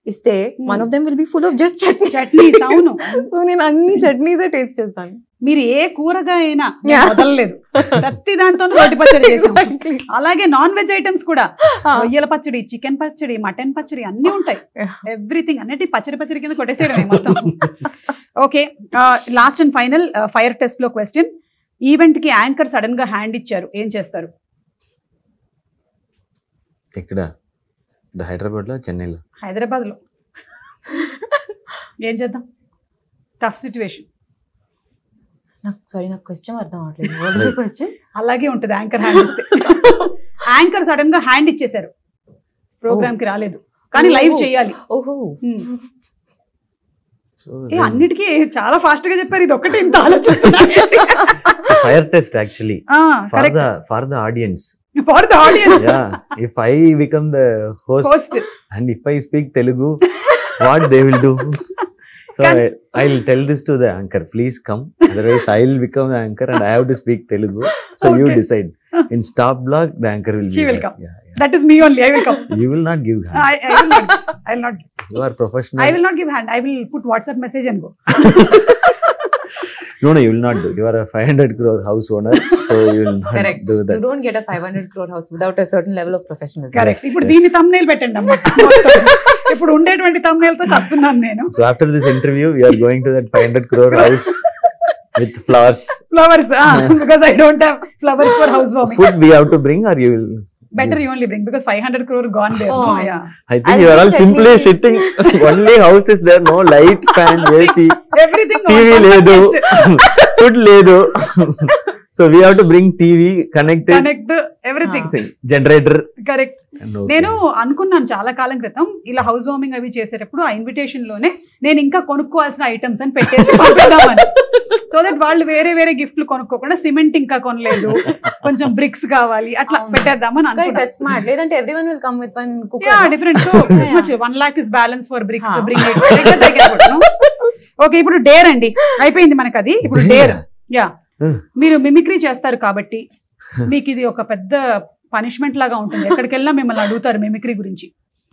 ఇస్తే one of them will be full of just chutneys. అవును. So నేను అన్ని chutneys taste చేస్తాను. మీరు ఏ కూరగా అయినా వదలలేదు, ప్రతి దాంతో రోటి పచ్చడి చేసాం. అలాగే నాన్ వెజ్ ఐటమ్స్ కూడా, రొయ్యల పచ్చడి, చికెన్ పచ్చడి, మటన్ పచ్చడి అన్ని ఉంటాయి. ఎవ్రీథింగ్ అన్నిటి పచ్చడి కింద కొట్టేసేయడమే మొత్తం. Okay, last and final fire test లో క్వశ్చన్. ఈవెంట్ కి యాంకర్ సడన్ గా హ్యాండ్ ఇచ్చారు, ఏం చేస్తారు? ఇక్కడ హైదరాబాద్ లో, చెన్నైలో? హైదరాబాద్ లో. ఏం చేద్దాం? Tough situation. నాకు క్వశ్చన్ అర్థం అవట్లేదు. క్వశ్చన్ అలాగే ఉంటుంది, యాంకర్ హ్యాండ్ ఇస్తే. యాంకర్ సడన్ గా హ్యాండ్ ఇచ్చేసారు, ప్రోగ్రామ్ కి రాలేదు కానీ లైవ్ చేయాలి. ఓహో, అన్నిటికీ చాలా ఫాస్ట్ గా చెప్పారు, ఇది ఒకటి ఇంత ఆలోచిస్తున్నా. Fire test actually for the audience. For the audience. Yeah, if I become the host and if I speak Telugu, what they will do? So I'll tell this to the anchor, please come, otherwise I'll become the anchor and I have to speak Telugu. So you decide. In stop block, the anchor will be She will come. Yeah. That is me only. I will come. You will not give hand. I will not. I will not. You are professional. I will not give hand. I will put WhatsApp message and go. No, you will not do. You are a 500 crore house owner, so you will not Correct. do You that. don't get a 500 crore house without a certain level of professionalism. Correct. Yes, ఇప్పుడు yes. దీన్ని thumbnail పెట్టండి అమ్మా. ఇప్పుడు ఉండేటువంటి thumbnail తో చస్తున్నాను నేను. So after this interview, we are going to that 500 crore house with flowers. Flowers, because I don't have flowers for housewarming. Food we have to bring, or you will. Better you only bring because 500 crore gone there. Oh. No, yeah. I think I'll you are all bring simply chutney. sitting. Only house is there. No light, fan, AC, Everything. TV ledu, food ledu. So we have to bring TV, connect it, Connect everything. generator. Correct. And okay. నేను అనుకున్నాను చాలా కాలం క్రితం ఇలా house warming అవి చేసేటప్పుడు ఆ invitation లోనే నేను ఇంకా కొనుక్కోవాల్సిన ఐటమ్స్ అని పెట్టేసి పంపిద్దామని. సో దట్ వాళ్ళు వేరే వేరే గిఫ్ట్లు కొనుక్కోకుండా సిమెంట్ ఇంకా కొనలేదు, కొంచెం బ్రిక్స్ కావాలి అట్లా పెట్టేద్దామని Correct, అనుకున్నాను. that's smart. Ledanте everyone will come with one cooker. Yeah, no? different. So this much 1 lakh is balance for bricks. Huh. Bring it. Like that I can put, no? Okay, ఇప్పుడు dare అండి అయిపోయింది మనకు అది. ఇప్పుడు dare. Yeah, మీరు mimicry చేస్తారు కాబట్టి మీకు ఇది ఒక పెద్ద పనిష్మెంట్ లాగా ఉంటుంది. ఎక్కడికి వెళ్ళినా మిమ్మల్ని అడుగుతారు మిమిక్రీ గురించి.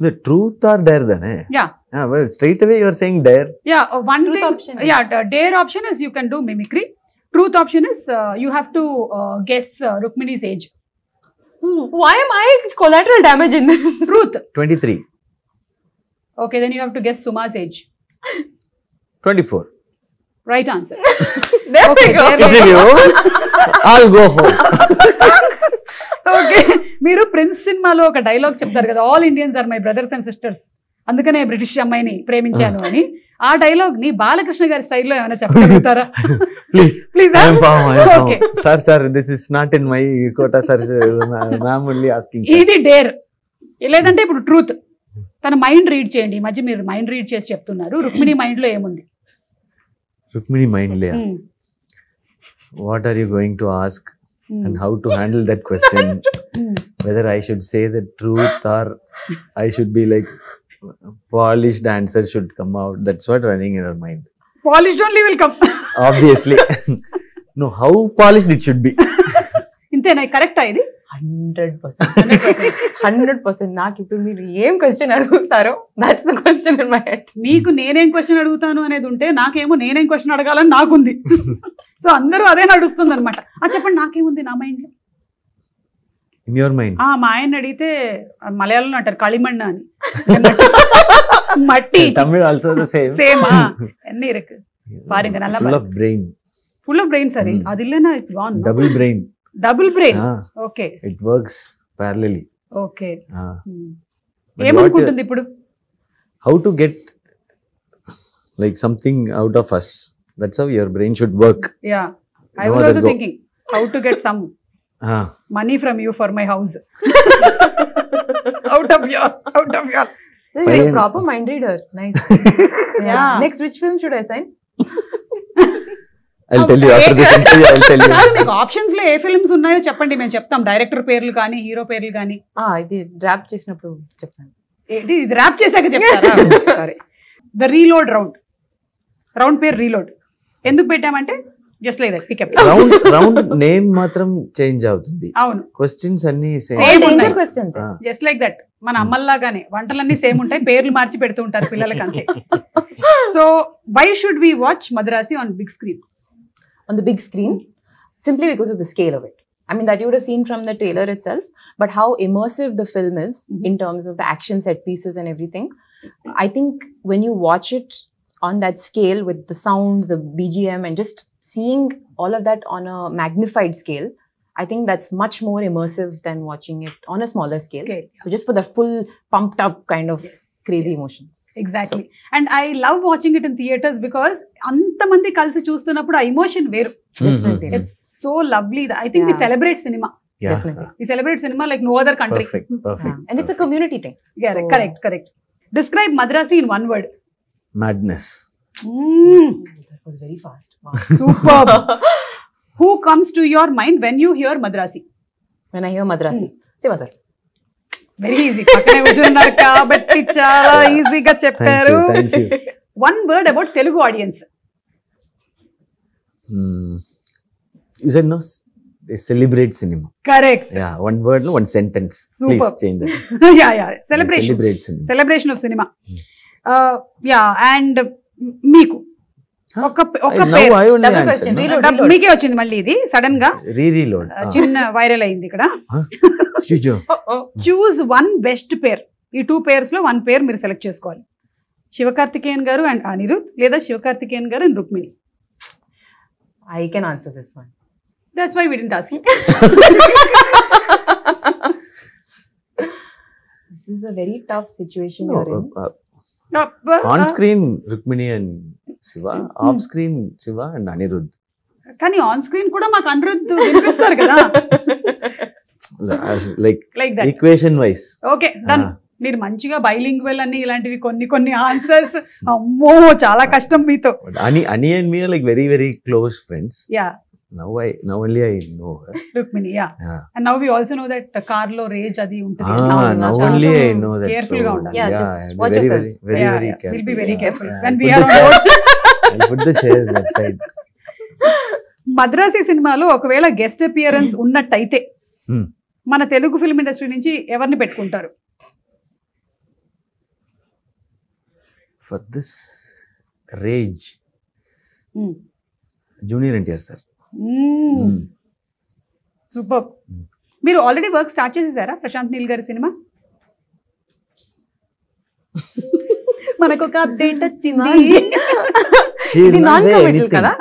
The truth or dare, then? Yeah. Well, straight away you are saying dare. Yeah, one Truth thing. option. Yeah, the dare option is you can do mimicry. Truth option is you have to guess Rukmini's age. Why am I collateral damage in this? Truth. 23, Okay, then you have to guess Suma's age. 24. Right answer. There Okay, we go. there we Interview. I'll go home. Okay, మీరు Prince సినిమాలో ఒక డైలాగ్ చెప్తారు కదా, all Indians are my brothers and sisters, అందుకనే British అమ్మాయిని ప్రేమించాను అని. ఆ డైలాగ్ ని బాలకృష్ణ గారి స్టైల్లో ఏమైనా చెప్పగలుగుతారా? Please. Please, I am found. Okay. Sir, this is not in my quota, sir. Ma'am only asking. Sir. ఇది డేర్. లేదంటే ఇప్పుడు ట్రూత్. తన మైండ్ రీడ్ చేయండి. ఈ మధ్య మీరు మైండ్ రీడ్ చేసి చెప్తున్నారు. రుక్మిణి మైండ్ లో ఏముంది? Rukmini mind layer. What are you going to ask and how to handle that question? Whether I should say the truth or I should be like polished answer should come out. That's what running in her mind. Polished only will come. Obviously. No, how polished it should be. ఇంతేనా? కరెక్టా ఇది? 100%. నాకు ఇప్పుడు మీరు ఏం question అడుగుతారో that's the question in my head. మీకు నేనేం క్వశ్చన్ అడుగుతాను అనేది ఉంటే నాకేమో నేనేం క్వశ్చన్ అడగాలని నాకుంది. సో అందరూ అదే నడుస్తుంది అనమాట. చెప్పండి నాకేముంది నా మైండ్ లో. In your mind. మా ఆయన అడిగితే మలయాళంలో అంటారు களிமண் అని. మట్టి. Tamil also the same. Same. ఎన్ని ఇருக்கு பாருங்க நல்லா Full of brain. Full of brain సరే. అది இல்லனா it's gone. Double brain. Double brain. Ah, okay it works parallelly. Okay. Ah. But ఏమనుకుంటుంది ఇప్పుడు? how to get like something out of us. That's how your brain should work. Yeah, I No was other also go. Thinking how to get some Ah. money from you for my house. out of your You're a proper mind reader. Nice. Yeah. Next, which film should I sign? I'll tell you after this interview. I'll tell you. మీకు options లో ఏ films ఉన్నాయో చెప్పండి, మేము చెప్తాం. Director పేర్లు కానీ hero పేర్లు కానీ. ఇది డ్రాప్ చేసినప్పుడు చెప్తాను. ఏంటి ఇది ర్యాప్ చేశాక చెప్తారా? సరే. ద రీలోడ్ రౌండ్ పేరు రీలోడ్. ఎందుకు పెట్టామంటే just like that pickup. Round name మాత్రం చేంజ్ అవుతుంది. అవును, క్వశ్చన్స్ అన్ని Same డేంజర్ ఉన్నాయి. క్వశ్చన్స్. Just like that. మన అమ్మల్లాగానే వంటలన్నీ సేమ్ ఉంటాయి, పేర్లు మార్చి పెడుతూ ఉంటారు పిల్లలకి అంతే. So why should we watch Madrasi on big screen? On the big screen, simply because of the scale of it. I mean, that you would have seen from the trailer itself, but how immersive the film is in terms of the action set pieces and everything. I think when you watch it on that scale with the sound, the BGM, and just seeing all of that on a magnified scale, I think that's much more immersive than watching it on a smaller scale. Okay. So just for the full pumped up kind of crazy emotions. Exactly. And I love watching it in theatres because అంతమంది కలిసి చూస్తున్నప్పుడు ఆ emotion వేరు. Definitely. It's so lovely. I think we Yeah. Celebrate cinema. Yeah. Definitely. We celebrate cinema like no other country. Perfect. Perfect. And it's a community thing. So- correct. Describe Madrasi in one word. Madness. That was very fast. Wow. Super. Who comes to your mind when you hear Madrasi? When I hear Madrasi, Siva sir. Very easy. పక్కనే కూర్చున్నారు కాబట్టి చాలా ఈజీగా చెప్పారు. Thank you. One word about Telugu audience. You said no. they celebrate cinema. Correct. Yeah, one word, no, one sentence. Super. Please change that. Yeah Celebrate cinema. Celebration of cinema. Yeah and మీకు ఒక Now పేరు I only Double answer, question. no? Reload. మీకే వచ్చింది మళ్ళీ ఇది sudden గా Reload. చిన్న viral అయింది ఇక్కడ. Chujo. చూజ్ వన్ బెస్ట్ పేర్. ఈ 2 పేర్స్ లో 1 పేర్ మీరు సెలెక్ట్ చేసుకోవాలి. శివకార్తికేయన్ గారు అండ్ అనిరుద్ లేదా Sivakarthikeyan garu and Rukmini. I can answer this one. That's why we didn't ask you. This is a very tough situation you're in. On screen Rukmini and Shiva, off screen Shiva and Anirudh. కానీ on screen కూడా మాకు అనిరుద్ వినిపిస్తారు కదా. Like that. equation wise. Okay done. మీరు మంచిగా bilingual అని ఇలాంటివి కొన్ని ఆన్సర్స్. అమ్మో చాలా కష్టం మీతో. But Ani and me are like very, very close friends. Yeah Now only I know her. Rukmini. Yeah Yeah. And now we also know that car లో రేజ్ అది ఉంటుంది. Now only I know that. Careful గా ఉండాలి. Yeah, just I'll be watch very, yourselves. very, very careful. We'll be very careful Yeah, when I'll we put are the on chair- road. I'll put the chair that side. Madrasi సినిమాలో ఒకవేళ guest appearance ఉన్నట్టయితే మన Telugu film industry నుంచి ఎవరిని పెట్టుకుంటారు? For this rage, Junior NTR sir. Super. మీరు already work start చేసేసారా ప్రశాంత్ నీల్ గారి సినిమా? మనకు ఒక అప్డేట్ వచ్చింది. ఇది non-committal కదా?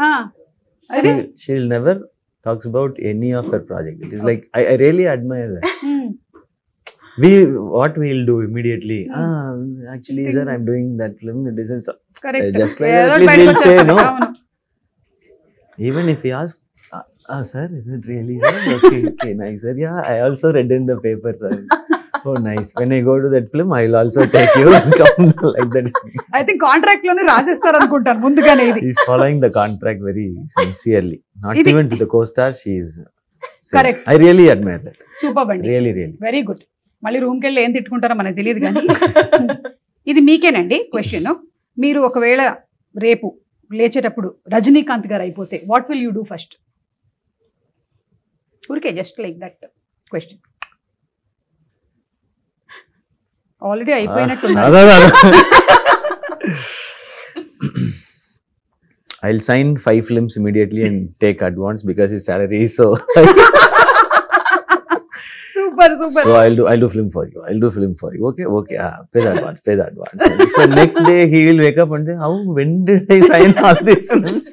She'll never talks about any of her project. It is like I really admire that. What we'll do immediately. Actually, sir, I'm doing that film. It isn't so. Correct. Just like that, please we'll say no. Even if he asks, sir, is it really? Sir? Okay, nice, sir. Yeah, I also read in the paper, sir. Oh, nice. When I go to that film, I'll also take you and come like that. I think contract లోనే రాసేస్తారు అనుకుంటాను ముందుగానే ఇది. He's following the contract very sincerely. Not ఇది- even to the co-star, she's saying. Correct. I really admire that. Super అండి. Really, really. Very good. మళ్ళీ రూమ్కి వెళ్ళి ఏం తిట్టుకుంటారో మనకు తెలియదు కానీ ఇది మీకేనండి క్వశ్చన్. మీరు ఒకవేళ రేపు లేచేటప్పుడు రజనీకాంత్ గారు అయిపోతే what will you do first? ఊరికే just like that question. Already అయిపోయినట్టు. I'll sign 5 films immediately and take advance because his salary is so. Super super. So I'll do film for you. Okay. Pay the advance. So next day he will wake up and say, when did I sign all these films?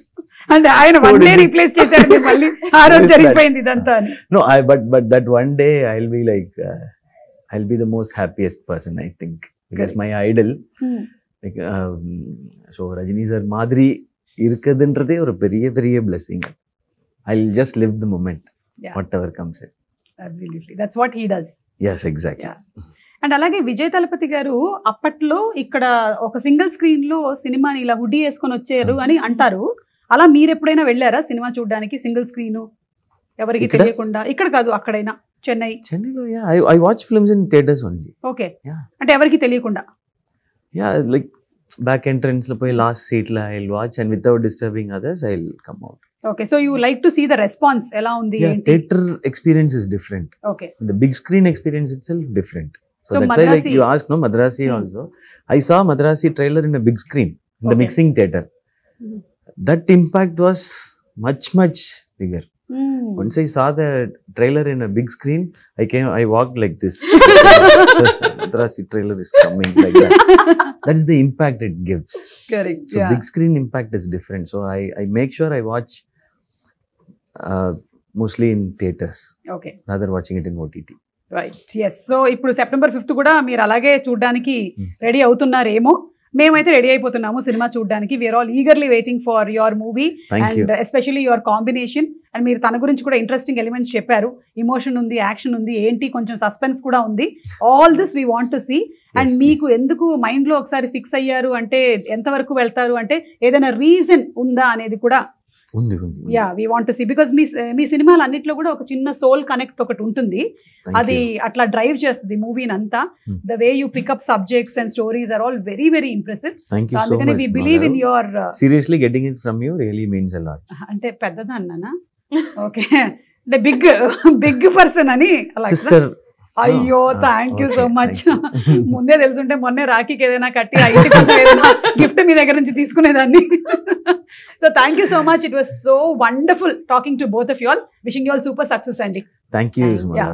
అంటే ఆయన one day replace చేశారు మళ్ళీ ఆ రోజు జరిగిపోయింది ఇదంతా అని. No, but that one day I'll be like, I'll be the most happiest person, I think, because my idol, like, so Rajini sir Madri irukadundrathe oru periya blessing. I'll just live the moment, whatever comes in. Absolutely, that's what he does. Yes, exactly. And అలాగే విజయ్ తలపతి గారు అప్పట్లో ఇక్కడ ఒక single screen లో సినిమాని ఇలా hoodie వేసుకొని వచ్చారు అని అంటారు. అలా మీరు ఎప్పుడైనా వెళ్ళారా సినిమా చూడడానికి సింగిల్ స్క్రీన్ ఎవరికి తెలియకుండా? ఇక్కడ కాదు, అక్కడైనా చెన్నైలో. Yeah, I watch films in theaters only. Okay. Yeah. అంటే ఎవరికి తెలియకుండా? Yeah, like back entrance lo poi last seat la I'll watch and without disturbing others I'll come out. Okay, so you like to see the response ఎలా ఉంది? Yeah, theater experience is different. Okay. The big screen experience itself different. So that's Madrasi, why, like you asked, no, Madrasi also. I saw Madrasi trailer in a big screen in the mixing theater. That impact was much bigger. Once I saw the trailer in a big screen, I walked like this. Madrasi trailer is coming like that. That's the impact it gives. Correct. So big screen impact is different. So I make sure I watch mostly in theaters. Okay. Rather watching it in OTT. Right. Yes. So ఇప్పుడు September 5th కూడా మీరు అలాగే చూడడానికి ready అవుతున్నారేమో. మేమైతే ready అయిపోతున్నాము cinema చూడడానికి. We're all eagerly waiting for your movie and especially your combination. And మీరు తన గురించి కూడా ఇంట్రెస్టింగ్ ఎలిమెంట్స్ చెప్పారు. ఇమోషన్ ఉంది, యాక్షన్ ఉంది, ఏంటి కొంచెం సస్పెన్స్ కూడా ఉంది. All this we want to see. And మీకు ఎందుకు మైండ్ లో ఒకసారి ఫిక్స్ అయ్యారు అంటే, ఎంతవరకు వెళ్తారు అంటే, ఏదైనా రీజన్ ఉందా అనేది కూడా yeah we want to see. Because మీ సినిమాలు అన్నిట్లో కూడా ఒక చిన్న సోల్ కనెక్ట్ ఒకటి ఉంటుంది. అది అట్లా డ్రైవ్ చేస్తుంది మూవీని అంతా. The way you pick up subjects and stories are all very impressive. అందుకని we believe in your. Seriously getting it from you really means a lot. అంటే పెద్దదా అన్నానా? ఓకే. అంటే బిగ్ పర్సన్ అని అలా. సిస్టర్. అయ్యో thank you so Okay, much. thank you. ముందే తెలుసుంటే మొన్నే రాఖీకి ఏదైనా కట్టి ఆ ఇంటి కోసం ఏదైనా గిఫ్ట్ మీ దగ్గర నుంచి తీసుకునేదాన్ని. So thank you so much. It was so wonderful talking to both of you all. Wishing you all super success అండి. Thank you, Thank you. Ismail.